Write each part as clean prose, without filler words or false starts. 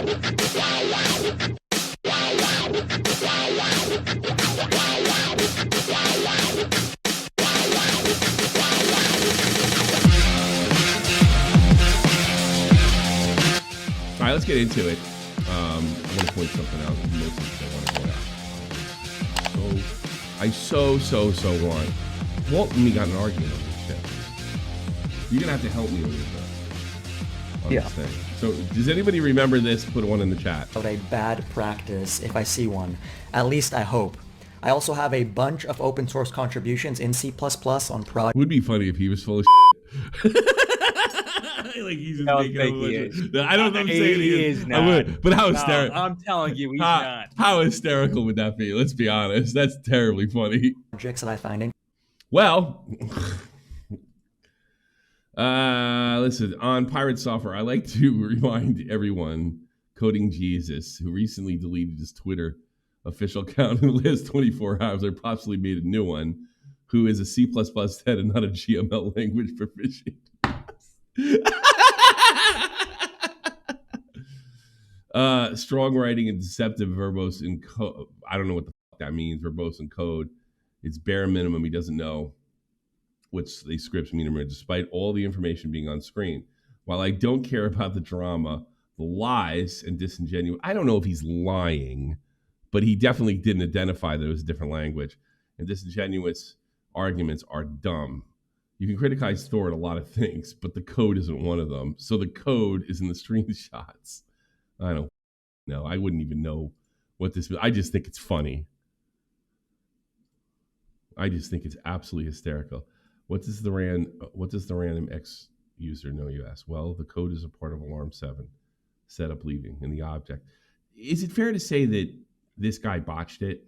All right, let's get into it. I want to point something out. Most of I want to point out. I so want. Walt and me got an argument on this shit. You're gonna have to help me with this thing. So, does anybody remember this? Put one in the chat. A bad practice if I see one. At least I hope. I also have a bunch of open source contributions in C++ on project. Would be funny if he was full of shit. Like he's just making I don't know if I'm saying he is. I would, but how hysterical. I'm telling you, he's not. How hysterical would that be? Let's be honest. That's terribly funny. Projects that I find. Well, listen, on Pirate Software, I like to remind everyone, Coding Jesus, who recently deleted his Twitter official account in the last 24 hours, or possibly made a new one, who is a C++ head and not a GML language proficient. Strong writing and deceptive, verbose in code. I don't know what the fuck that means. Verbose in code. It's bare minimum. He doesn't know what the scripts mean, despite all the information being on screen. While I don't care about the drama, the lies and disingenuous. I don't know if he's lying, but he definitely didn't identify that it was a different language. And disingenuous arguments are dumb. You can criticize Thor at a lot of things, but the code isn't one of them. So the code is in the screenshots. I don't know. I wouldn't even know what this is. I just think it's funny. I just think it's absolutely hysterical. What does the random X user know, you ask? Well, the code is a part of Alarm 7. Set up leaving in the object. Is it fair to say that this guy botched it?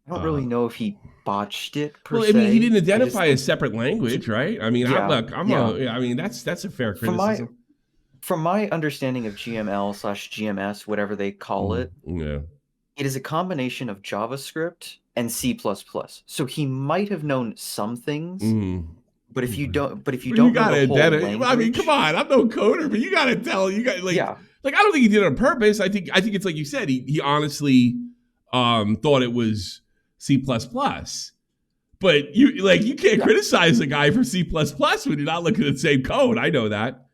I don't really know if he botched it per se. I mean, he didn't identify a separate language, right? I mean, yeah, I mean, that's a fair criticism. From my understanding of GML/GMS, whatever they call it, it is a combination of JavaScript and C++. So he might have known some things, but if you don't, know the whole language, I mean, come on, I'm no coder, but you got to tell, like I don't think he did it on purpose. I think it's like you said, he honestly thought it was C++. But you can't criticize a guy for C++ when you're not looking at the same code. I know that.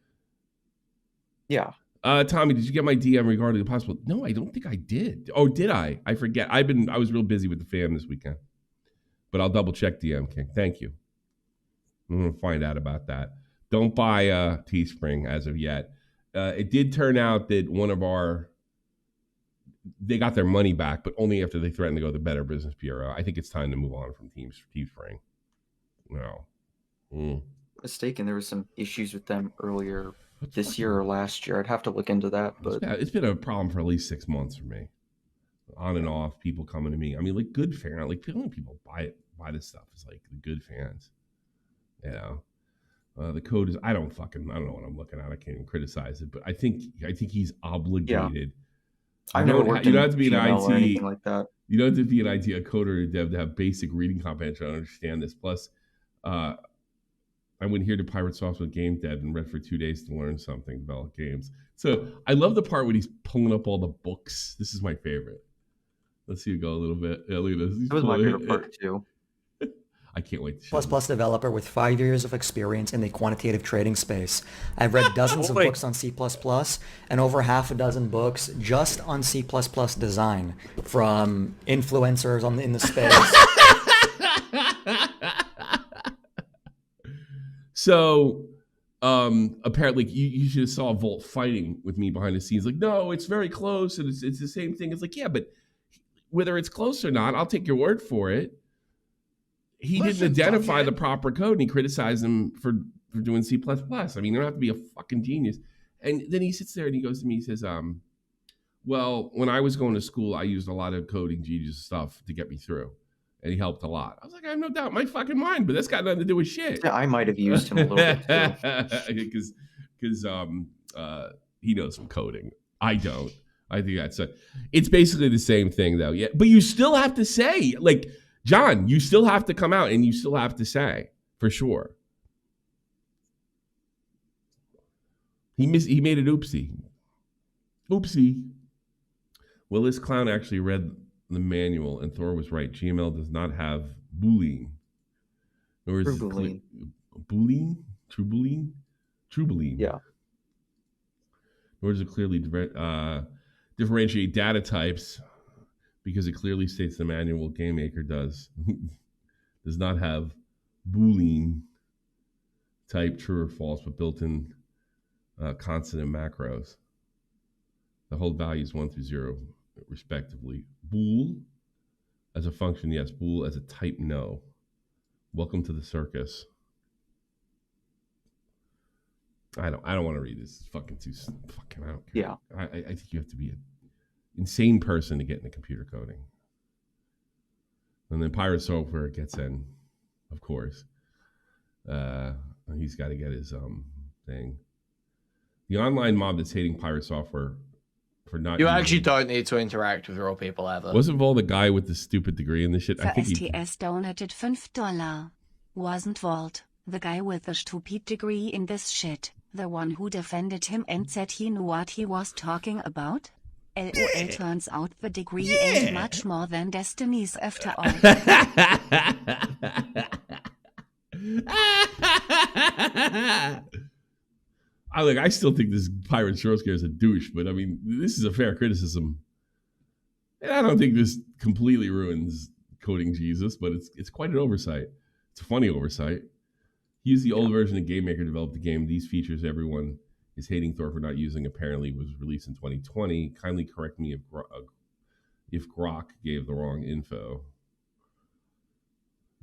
Yeah. Tommy, did you get my DM regarding the possible? No, I don't think I did. Oh, did I? I forget. I was real busy with the fam this weekend. But I'll double check DM King. Thank you. I'm gonna find out about that. Don't buy Teespring as of yet. It did turn out that they got their money back, but only after they threatened to go to the Better Business Bureau. I think it's time to move on from Teespring. No. Mistaken, there was some issues with them earlier this year or last year. I'd have to look into that. But it's been a problem for at least 6 months for me. On and off, people coming to me. I mean, like good fans, like the only people buy this stuff is like the good fans. The code is I don't know what I'm looking at. I can't even criticize it, but I think he's obligated. I never worked in GML or anything like that. You don't have to be an IT coder or dev to have basic reading comprehension to understand this. Plus, I went here to Pirate Software Game Dev and read for 2 days to learn something, develop games. So I love the part when he's pulling up all the books. This is my favorite. Let's see you go a little bit. Yeah, look at this. That was my favorite part too. I can't wait to ++ developer with 5 years of experience in the quantitative trading space. I've read dozens of books on C++ and over half a dozen books just on C++ design from influencers in the space. So apparently you should have saw Volt fighting with me behind the scenes. Like, no, it's very close and it's the same thing. It's like, yeah, but whether it's close or not, I'll take your word for it. He didn't identify the proper code and he criticized him for doing C++. I mean, you don't have to be a fucking genius. And then he sits there and he goes to me, he says, well, when I was going to school, I used a lot of Coding Jesus stuff to get me through. And he helped a lot. I was like, I have no doubt in my fucking mind, but that's got nothing to do with shit. Yeah, I might have used him a little bit too. Because he knows some coding. I don't. I think it's basically the same thing though. Yeah, but you still have to say, like, John, you still have to come out and you still have to say, for sure. He made an oopsie. Oopsie. Well, this clown actually read the manual, and Thor was right. GML does not have Boolean. True Boolean. Boolean? True Boolean? True Boolean. Yeah. Nor does it clearly differentiate data types, because it clearly states the manual Game Maker does not have Boolean type true or false, but built-in constant and macros. The hold values 1 through 0, respectively. Bool as a function, yes. Bool as a type, no. Welcome to the circus. I don't want to read this. It's fucking too fucking. I don't care. Yeah. I think you have to be an insane person to get into computer coding. And then Pirate Software gets in, of course. He's got to get his thing. The online mob that's hating Pirate Software for not. You actually don't need to interact with real people ever. Wasn't Vol the guy with the stupid degree in this shit? I think STS donated $5. Wasn't Volt the guy with the stupid degree in this shit, the one who defended him and said he knew what he was talking about? LOL, turns out the degree ain't much more than Destiny's after all. I still think this Pirate Shortscare is a douche, but I mean, this is a fair criticism. And I don't think this completely ruins Coding Jesus, but it's quite an oversight. It's a funny oversight. He used the old version of Game Maker to develop the game. These features everyone is hating Thor for not using apparently was released in 2020. Kindly correct me if Grok gave the wrong info.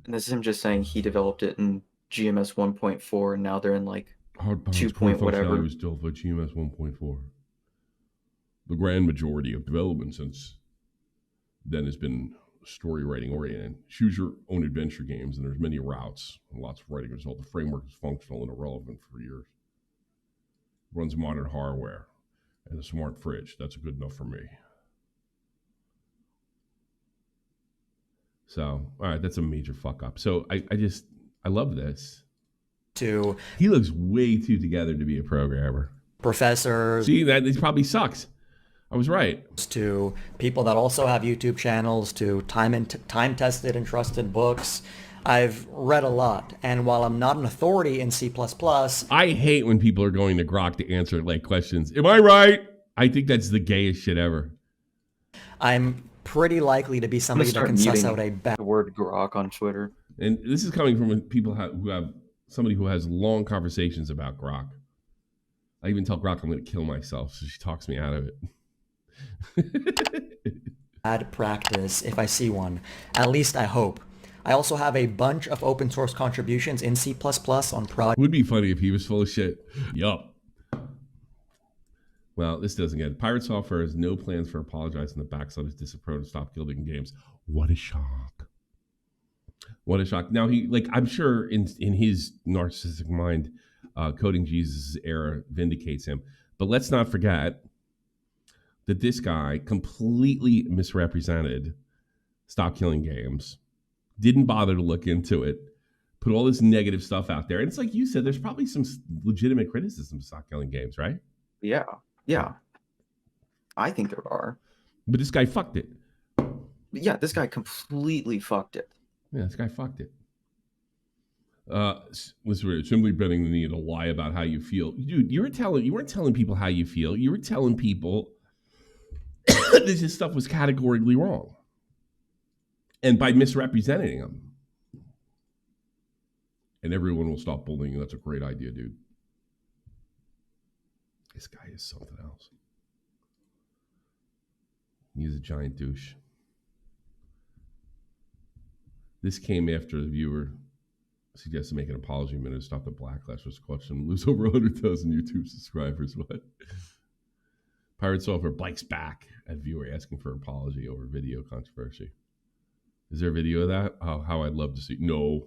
And this is him just saying he developed it in GMS 1.4, and now they're in like 2. Whatever. It was still for GMS 1.4. The grand majority of development since then has been story writing oriented. Choose your own adventure games, and there's many routes and lots of writing result. The framework is functional and irrelevant for years. Runs modern hardware and a smart fridge. That's good enough for me. So, all right, that's a major fuck up. So I love this. He looks way too together to be a programmer. Professors. See, that this probably sucks. I was right. To people that also have YouTube channels, to time-tested and trusted books. I've read a lot, and while I'm not an authority in C++, I hate when people are going to Grok to answer like questions. Am I right? I think that's the gayest shit ever. I'm pretty likely to be somebody that can suss out a bad word Grok on Twitter. And this is coming from people who have somebody who has long conversations about Grok. I even tell Grok I'm going to kill myself, so she talks me out of it. bad practice if I see one. At least I hope. I also have a bunch of open source contributions in C++ on projects. Would be funny if he was full of shit. Yup. Well, this doesn't get it. Pirate Software has no plans for apologizing the backside of disapproval to stop gilding games. What a shock. What a shock. Now, I'm sure in his narcissistic mind, Coding Jesus' era vindicates him. But let's not forget that this guy completely misrepresented Stop Killing Games, didn't bother to look into it, put all this negative stuff out there. And it's like you said, there's probably some legitimate criticism of Stop Killing Games, right? Yeah. I think there are. But this guy fucked it. Yeah, this guy completely fucked it. Yeah, this guy fucked it. Listen, simply betting the need to lie about how you feel. Dude, you weren't telling people how you feel. You were telling people this stuff was categorically wrong. And by misrepresenting them. And everyone will stop bullying you. That's a great idea, dude. This guy is something else. He's a giant douche. This came after the viewer suggested make an apology minute to stop the backlash was question. Lose over 100,000 YouTube subscribers. What? Pirate Software bikes back at viewer asking for apology over video controversy. Is there a video of that? Oh, how I'd love to see. No.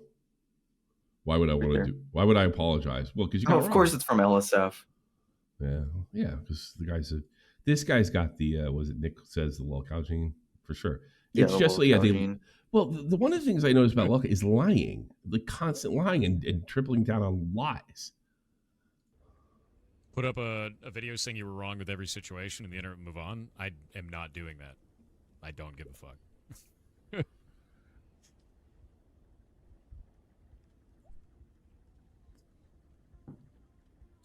Why would I want to do? Why would I apologize? Well, because you. Of course, it's from LSF. Yeah, because the guy said this guy's got the was it Nick says the lolcow gene for sure. It's just the one of the things I noticed about lolcow is lying, the constant lying and tripling down on lies. put up a video saying you were wrong with every situation and the internet move on, I am not doing that. I don't give a fuck.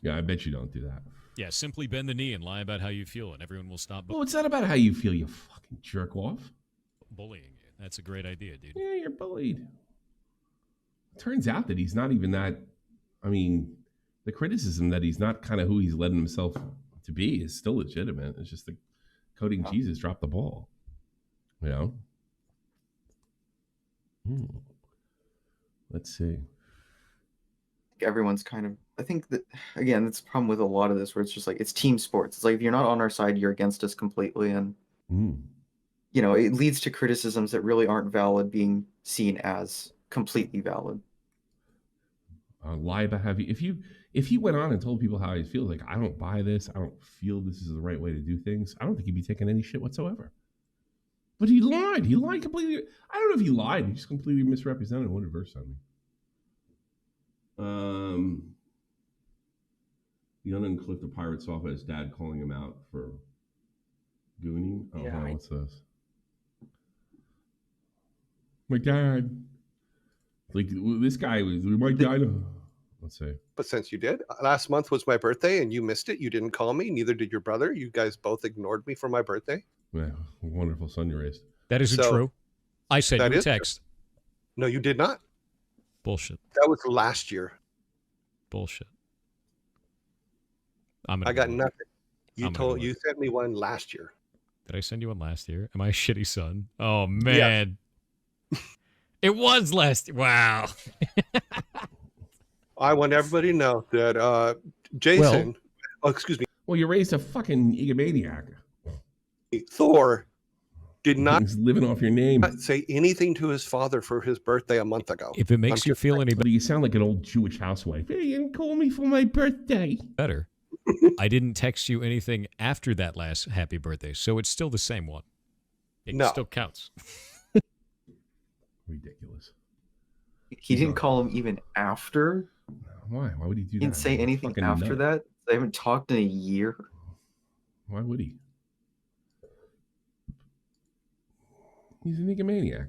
Yeah, I bet you don't do that. Yeah, simply bend the knee and lie about how you feel, and everyone will stop Well, it's not about how you feel, you fucking jerk off. bullying you. That's a great idea, dude. Yeah, you're bullied. Turns out that he's not even that. I mean, the criticism that he's not kind of who he's letting himself to be is still legitimate. It's just the coding Jesus dropped the ball. You know? Let's see. Everyone's kind of, I think that, again, that's the problem with a lot of this, where it's just like, it's team sports. It's like, if you're not on our side, you're against us completely. And, you know, it leads to criticisms that really aren't valid being seen as completely valid. Lie about how you, if he went on and told people how he feels, like, I don't buy this, I don't feel this is the right way to do things, I don't think he'd be taking any shit whatsoever. But he lied. He lied completely. I don't know if he lied. He just completely misrepresented what verse on me. The unclipped the pirate saw his dad calling him out for gooning. Oh, yeah, what's this? My dad. Like, this guy was my dad. Let's see. But since you did, last month was my birthday and you missed it. You didn't call me. Neither did your brother. You guys both ignored me for my birthday. Yeah, wonderful son you raised. That isn't true. I sent you a text. True. No, you did not. Bullshit. That was last year. Bullshit. I got nothing. You sent me one last year. Did I send you one last year? Am I a shitty son? Oh man. Yeah. It was last year. Wow. I want everybody to know that Jason, excuse me. Well, you raised a fucking egomaniac. Thor did not living off your name. Say anything to his father for his birthday a month ago. If it makes you feel any better, you sound like an old Jewish housewife. Hey, you didn't call me for my birthday. Better. I didn't text you anything after that last happy birthday, so it's still the same one. It still counts. Ridiculous. He didn't call him even after? Why? Why would he do that? He didn't say anything after that? They haven't talked in a year? Why would he? He's an egomaniac.